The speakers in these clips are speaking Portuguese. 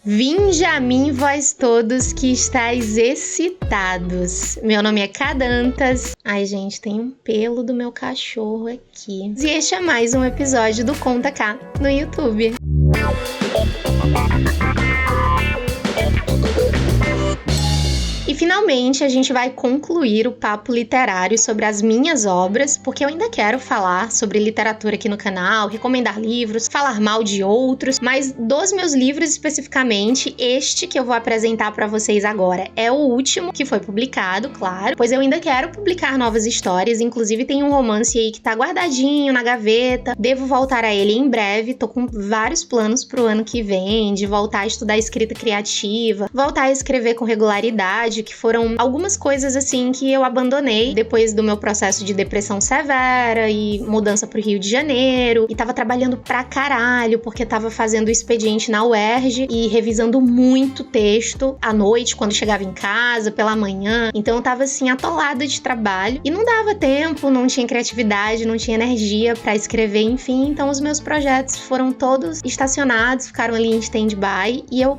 Vinde a mim, vós todos que estáis excitados. Meu nome é Cadantas. Ai, gente, tem um pelo do meu cachorro aqui. E este é mais um episódio do Conta Cá no YouTube. E finalmente a gente vai concluir o papo literário sobre as minhas obras, porque eu ainda quero falar sobre literatura aqui no canal, recomendar livros, falar mal de outros, mas dos meus livros especificamente, este que eu vou apresentar para vocês agora é o último que foi publicado, claro, pois eu ainda quero publicar novas histórias, inclusive tem um romance aí que tá guardadinho na gaveta, devo voltar a ele em breve, tô com vários planos pro ano que vem, de voltar a estudar escrita criativa, voltar a escrever com regularidade, que foram algumas coisas assim que eu abandonei depois do meu processo de depressão severa e mudança pro Rio de Janeiro, e tava trabalhando pra caralho porque tava fazendo o expediente na UERJ e revisando muito texto à noite quando chegava em casa, pela manhã, então eu tava assim atolada de trabalho e não dava tempo, não tinha criatividade, não tinha energia pra escrever, enfim, então os meus projetos foram todos estacionados, ficaram ali em stand-by e eu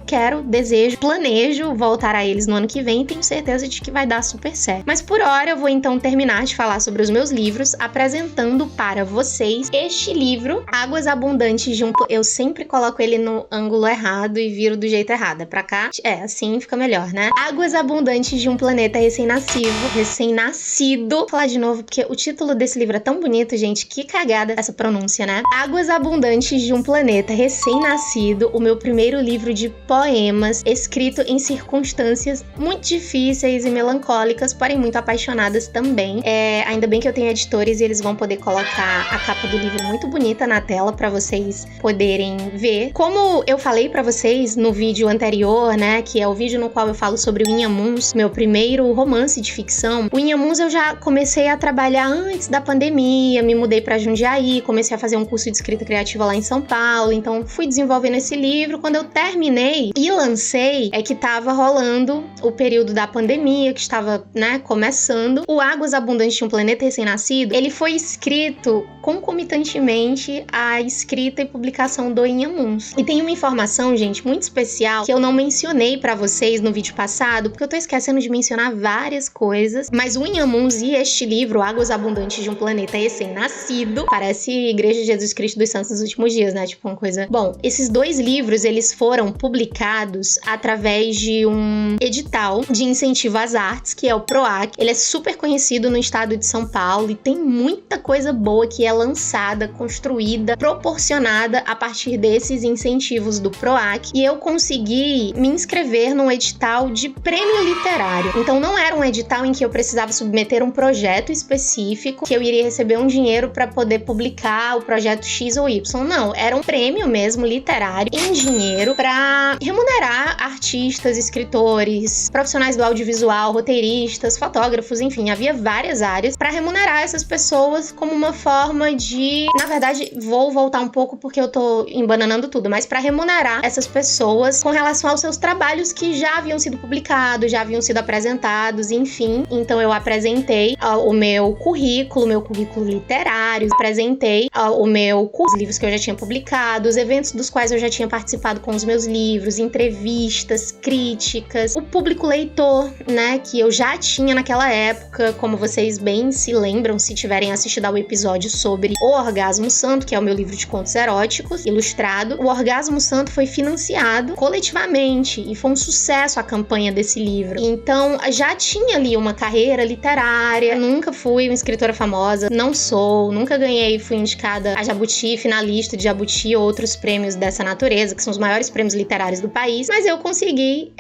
planejo voltar a eles no ano que vem. Tenho certeza de que vai dar super certo. Mas por hora eu vou então terminar de falar sobre os meus livros, apresentando para vocês este livro, Águas Abundantes de um... Eu sempre coloco ele no ângulo errado e viro do jeito errado. É pra cá? É, assim fica melhor, né? Águas Abundantes de um Planeta Recém-Nascido. Vou falar de novo porque o título desse livro é tão bonito, gente. Que cagada essa pronúncia, né? Águas Abundantes de um Planeta Recém-Nascido, o meu primeiro livro de poemas, escrito em circunstâncias muito difíceis e melancólicas, porém muito apaixonadas também. Ainda bem que eu tenho editores e eles vão poder colocar a capa do livro muito bonita na tela para vocês poderem ver. Como eu falei para vocês no vídeo anterior, né, que é o vídeo no qual eu falo sobre o Inhamuns, meu primeiro romance de ficção, o Inhamuns eu já comecei a trabalhar antes da pandemia, me mudei para Jundiaí, comecei a fazer um curso de escrita criativa lá em São Paulo, então fui desenvolvendo esse livro. Quando eu terminei e lancei, é que tava rolando o período da pandemia, que estava, né, começando. O Águas Abundantes de um Planeta Recém-Nascido, ele foi escrito concomitantemente à escrita e publicação do Inhamuns. E tem uma informação, gente, muito especial, que eu não mencionei pra vocês no vídeo passado, porque eu tô esquecendo de mencionar várias coisas, mas o Inhamuns e este livro, Águas Abundantes de um Planeta Recém-Nascido, parece Igreja de Jesus Cristo dos Santos dos Últimos Dias, né, tipo uma coisa... Bom, esses dois livros, eles foram publicados através de um edital de incentivo às artes, que é o PROAC. Ele é super conhecido no estado de São Paulo e tem muita coisa boa que é lançada, construída, proporcionada a partir desses incentivos do PROAC. E eu consegui me inscrever num edital de prêmio literário. Então não era um edital em que eu precisava submeter um projeto específico, que eu iria receber um dinheiro para poder publicar o projeto X ou Y. Não, era um prêmio mesmo literário em dinheiro para remunerar artistas, escritores, profissionais do audiovisual, roteiristas, fotógrafos, enfim, havia várias áreas para remunerar essas pessoas como uma forma de... Na verdade, vou voltar um pouco porque eu tô embananando tudo, mas para remunerar essas pessoas com relação aos seus trabalhos que já haviam sido publicados, já haviam sido apresentados, enfim. Então eu apresentei o meu currículo literário, apresentei os livros que eu já tinha publicado, os eventos dos quais eu já tinha participado com os meus livros, entrevistas, críticas, o público leitor, né, que eu já tinha naquela época, como vocês bem se lembram se tiverem assistido ao episódio sobre O Orgasmo Santo, que é o meu livro de contos eróticos ilustrado. O Orgasmo Santo foi financiado coletivamente e foi um sucesso a campanha desse livro. Então já tinha ali uma carreira literária, nunca fui uma escritora famosa, não sou, nunca ganhei, fui indicada a Jabuti, finalista de Jabuti ou outros prêmios dessa natureza, que são os maiores prêmios literários do país, mas eu consegui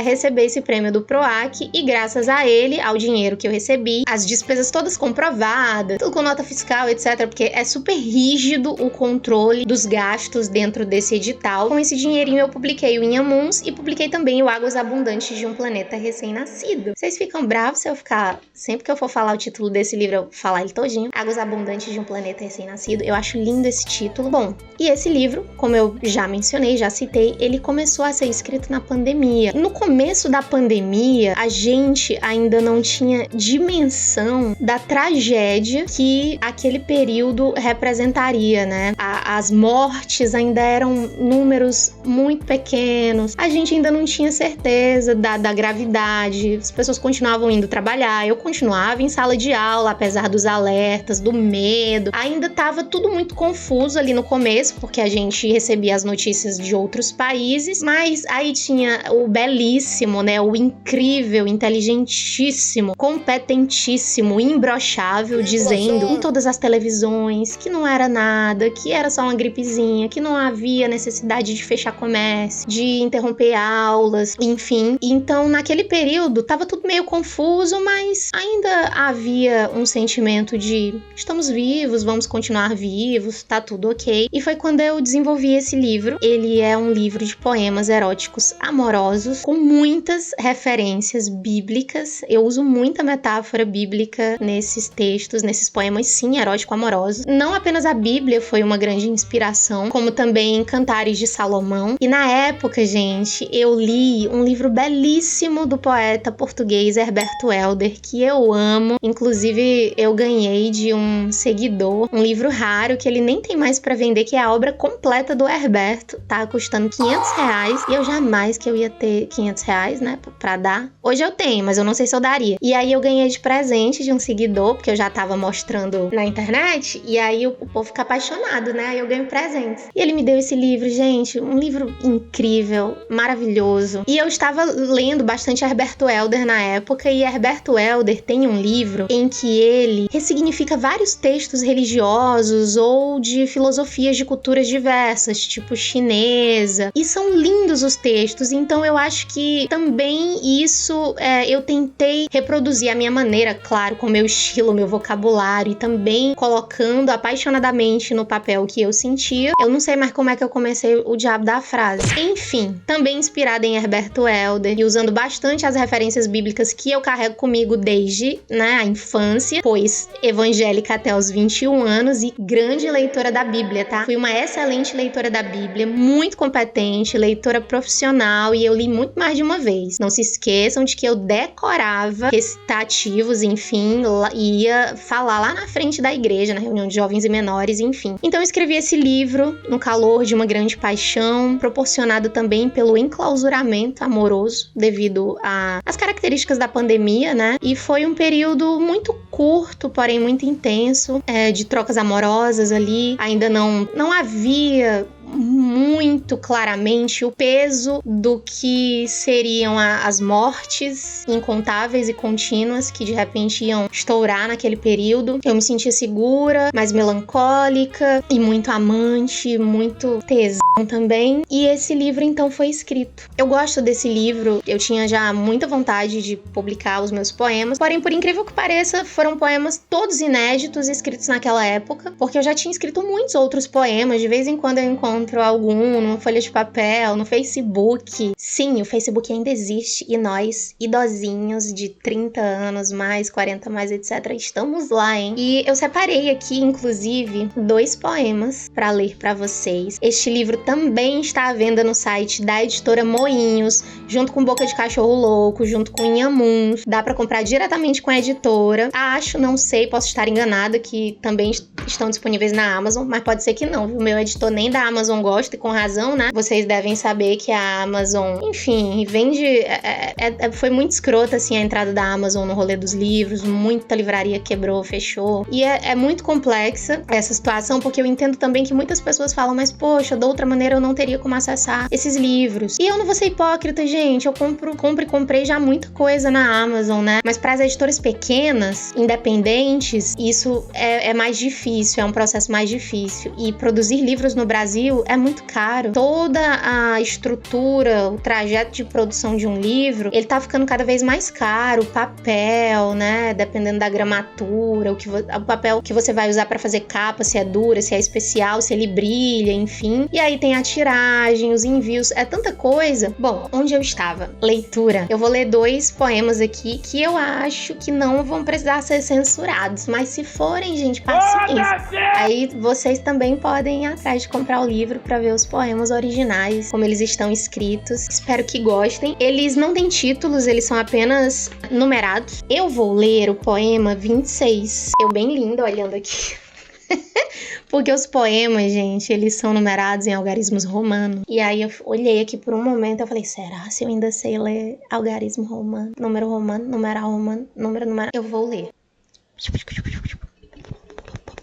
receber esse prêmio do PROAC e graças a ele, ao dinheiro que eu recebi, as despesas todas comprovadas, tudo com nota fiscal, etc, porque é super rígido o controle dos gastos dentro desse edital. Com esse dinheirinho eu publiquei o Inhamuns e publiquei também o Águas Abundantes de um Planeta Recém-Nascido. Vocês ficam bravos se eu ficar, sempre que eu for falar o título desse livro, eu falar ele todinho? Águas Abundantes de um Planeta Recém-Nascido. Eu acho lindo esse título. Bom, e esse livro, como eu já mencionei, já citei, ele começou a ser escrito na pandemia. No começo da pandemia, a gente ainda não tinha dimensão da tragédia que aquele período representaria, né? As mortes ainda eram números muito pequenos, a gente ainda não tinha certeza da gravidade, as pessoas continuavam indo trabalhar, eu continuava em sala de aula, apesar dos alertas, do medo, ainda estava tudo muito confuso ali no começo, porque a gente recebia as notícias de outros países, mas aí tinha o belíssimo, né, o incrível, inteligentíssimo, competentíssimo, imbrochável, dizendo em todas as televisões que não era nada, que era só uma gripezinha, que não havia necessidade de fechar comércio, de interromper aulas, enfim. Então, naquele período, tava tudo meio confuso, mas ainda havia um sentimento de estamos vivos, vamos continuar vivos, tá tudo ok. E foi quando eu desenvolvi esse livro. Ele é um livro de poemas eróticos amorosos, com muitas referências bíblicas. Eu uso muita metáfora bíblica nesses textos, nesses poemas, sim, erótico-amorosos. Não apenas a Bíblia foi uma grande inspiração, como também Cantares de Salomão. E na época, gente, eu li um livro belíssimo do poeta português Herberto Helder, que eu amo. Inclusive, eu ganhei de um seguidor um livro raro que ele nem tem mais pra vender, que é a obra completa do Herberto. Tá custando R$500 e eu jamais que eu ia ter R$500, né, pra dar. Hoje eu tenho, mas eu não sei se eu daria. E aí eu ganhei de presente de um seguidor, porque eu já tava mostrando na internet, e aí o povo fica apaixonado, né? Aí eu ganho presentes. E ele me deu esse livro, gente, um livro incrível, maravilhoso. E eu estava lendo bastante Herberto Helder na época, e Herberto Helder tem um livro em que ele ressignifica vários textos religiosos ou de filosofias de culturas diversas, tipo chinesa, e são lindos os textos, então eu acho que também isso eu tentei reproduzir a minha maneira, claro, com o meu estilo, meu vocabulário, e também colocando apaixonadamente no papel o que eu sentia. Eu não sei mais como é que eu comecei o diabo da frase. Enfim, também inspirada em Herberto Helder e usando bastante as referências bíblicas que eu carrego comigo desde, né, a infância, pois evangélica até os 21 anos e grande leitora da Bíblia, tá? Fui uma excelente leitora da Bíblia, muito competente, leitora profissional, e eu li muito mais de uma vez. Não se esqueçam de que eu decorava recitativos, enfim, ia falar lá na frente da igreja, na reunião de jovens e menores, enfim. Então eu escrevi esse livro no calor de uma grande paixão, proporcionado também pelo enclausuramento amoroso devido às características da pandemia, né? E foi um período muito curto, porém muito intenso, de trocas amorosas ali. Ainda não havia muito claramente o peso do que seriam as mortes incontáveis e contínuas que de repente iam estourar naquele período. Eu me sentia segura, mas melancólica e muito amante, muito tesão também. E esse livro então foi escrito. Eu gosto desse livro, eu tinha já muita vontade de publicar os meus poemas, porém, por incrível que pareça, foram poemas todos inéditos escritos naquela época, porque eu já tinha escrito muitos outros poemas. De vez em quando eu encontro algum numa folha de papel, no Facebook. Sim, o Facebook ainda existe, e nós, idosinhos de 30 anos mais, 40 mais, etc, estamos lá, hein? E eu separei aqui, inclusive, 2 poemas pra ler pra vocês. Este livro também está à venda no site da editora Moinhos, junto com Boca de Cachorro Louco, junto com Inhamuns. Dá pra comprar diretamente com a editora. Acho, não sei, posso estar enganada, que também estão disponíveis na Amazon, mas pode ser que não, viu? O meu editor nem da Amazon gosta, e com razão, né? Vocês devem saber que a Amazon, enfim, vende... foi muito escrota, assim, a entrada da Amazon no rolê dos livros. Muita livraria quebrou, fechou. E é muito complexa essa situação, porque eu entendo também que muitas pessoas falam, mas poxa, de outra maneira eu não teria como acessar esses livros. E eu não vou ser hipócrita, gente. Eu comprei já muita coisa na Amazon, né? Mas para as editoras pequenas, independentes, isso é mais difícil, é um processo mais difícil. E produzir livros no Brasil é muito caro. Toda a estrutura, o trajeto de produção de um livro, ele tá ficando cada vez mais caro. O papel, né? Dependendo da gramatura, o papel que você vai usar para fazer capa, se é dura, se é especial, se ele brilha, enfim. E aí tem a tiragem, os envios, é tanta coisa. Bom, onde eu estava? Leitura. Eu vou ler 2 poemas aqui que eu acho que não vão precisar ser censurados, mas se forem, gente, paciência. Aí vocês também podem ir atrás de comprar o livro pra ver os poemas originais, como eles estão escritos. Espero que gostem. Eles não têm títulos, eles são apenas numerados. Eu vou ler o poema 26. Eu bem linda olhando aqui. Porque os poemas, gente, eles são numerados em algarismos romanos. E aí eu olhei aqui por um momento e falei, será se eu ainda sei ler algarismo romano? Número romano, numeral romano, número numeral. Eu vou ler.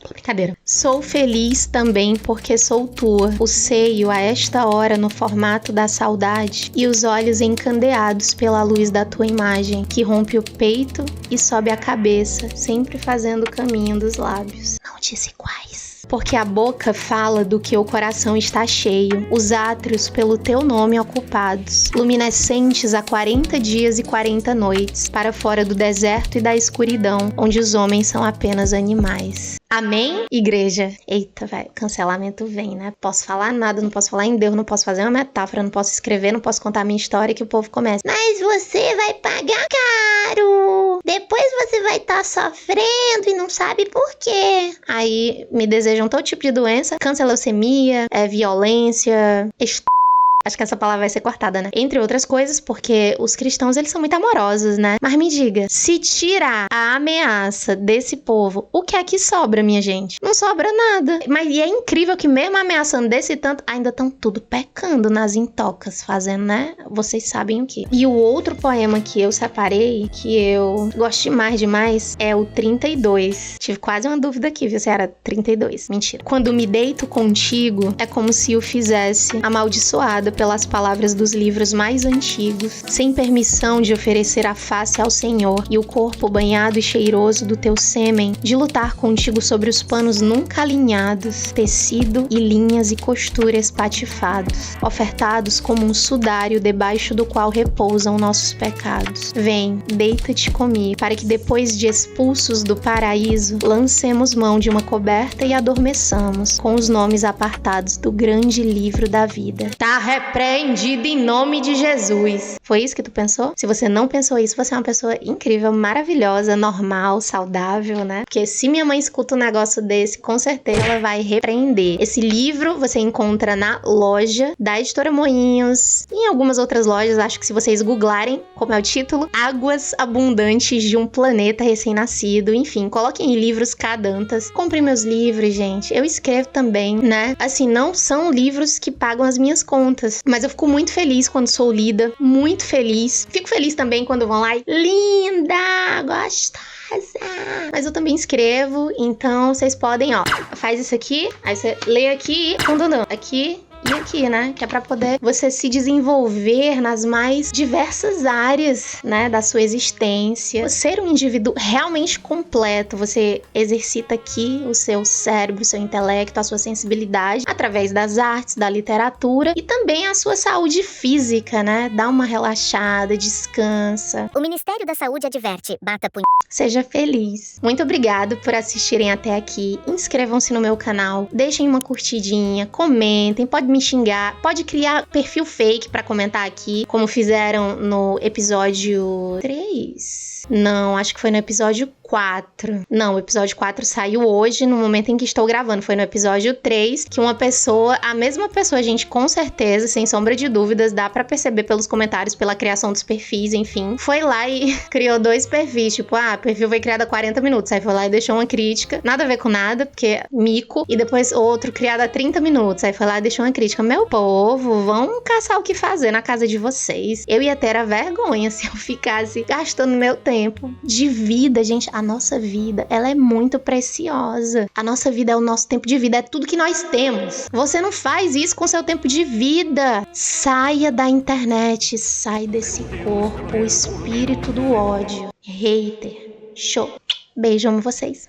Brincadeira. Sou feliz também porque sou tua, o seio a esta hora no formato da saudade e os olhos encandeados pela luz da tua imagem, que rompe o peito e sobe a cabeça, sempre fazendo o caminho dos lábios. Não disse quais. Porque a boca fala do que o coração está cheio, os átrios pelo teu nome ocupados, luminescentes há 40 dias e 40 noites, para fora do deserto e da escuridão, onde os homens são apenas animais. Amém, igreja? Eita, velho, cancelamento vem, né? Posso falar nada, não posso falar em Deus, não posso fazer uma metáfora, não posso escrever, não posso contar a minha história que o povo começa. Mas você vai pagar caro! Depois você vai estar sofrendo e não sabe por quê. Aí me desejam todo tipo de doença, canceleucemia, violência, acho que essa palavra vai ser cortada, né? Entre outras coisas, porque os cristãos, eles são muito amorosos, né? Mas me diga, se tirar a ameaça desse povo, o que é que sobra, minha gente? Não sobra nada. Mas e é incrível que mesmo ameaçando desse tanto, ainda estão tudo pecando nas intocas, fazendo, né? Vocês sabem o que. E o outro poema que eu separei, que eu gosto demais, é o 32. Tive quase uma dúvida aqui, viu? Se era 32. Mentira. Quando me deito contigo, é como se o fizesse amaldiçoada pelas palavras dos livros mais antigos, sem permissão de oferecer a face ao Senhor e o corpo banhado e cheiroso do teu sêmen, de lutar contigo sobre os panos nunca alinhados, tecido e linhas e costuras patifados, ofertados como um sudário debaixo do qual repousam nossos pecados. Vem, deita-te comigo, para que depois de expulsos do paraíso, lancemos mão de uma coberta e adormeçamos, com os nomes apartados do grande livro da vida. Tá repreendido em nome de Jesus. Foi isso que tu pensou? Se você não pensou isso, você é uma pessoa incrível, maravilhosa, normal, saudável, né? Porque se minha mãe escuta um negócio desse, com certeza ela vai repreender. Esse livro você encontra na loja da Editora Moinhos, e em algumas outras lojas, acho que se vocês googlarem, como é o título, Águas Abundantes de um Planeta Recém-Nascido, enfim, coloquem livros cadantas, comprem meus livros, gente. Eu escrevo também, né? Assim, não são livros que pagam as minhas contas, mas eu fico muito feliz quando sou lida, muito feliz. Fico feliz também quando vão lá e linda, gostosa. Mas eu também escrevo, então vocês podem, ó, faz isso aqui, aí você lê aqui e aqui e aqui, né? Que é pra poder você se desenvolver nas mais diversas áreas, né? Da sua existência. Ser um indivíduo realmente completo. Você exercita aqui o seu cérebro, o seu intelecto, a sua sensibilidade, através das artes, da literatura e também a sua saúde física, né? Dá uma relaxada, descansa. O Ministério da Saúde adverte, bata punho. Seja feliz. Muito obrigado por assistirem até aqui. Inscrevam-se no meu canal, deixem uma curtidinha, comentem, pode me xingar, pode criar perfil fake pra comentar aqui, como fizeram no episódio 3. Não, acho que foi no episódio 4. Não, o episódio 4 saiu hoje, no momento em que estou gravando. Foi no episódio 3 que uma pessoa, a mesma pessoa, gente, com certeza, sem sombra de dúvidas, dá pra perceber pelos comentários, pela criação dos perfis, enfim. Foi lá e criou 2 perfis, tipo, o perfil foi criado há 40 minutos. Aí foi lá e deixou uma crítica, nada a ver com nada, porque mico. E depois outro criado há 30 minutos. Aí foi lá e deixou uma crítica. Meu povo, vão caçar o que fazer na casa de vocês. Eu ia ter a vergonha se eu ficasse gastando meu tempo de vida, gente. A nossa vida, ela é muito preciosa. A nossa vida é o nosso tempo de vida, é tudo que nós temos. Você não faz isso com seu tempo de vida. Saia da internet, sai desse corpo, o espírito do ódio. Hater. Show. Beijo, amo vocês.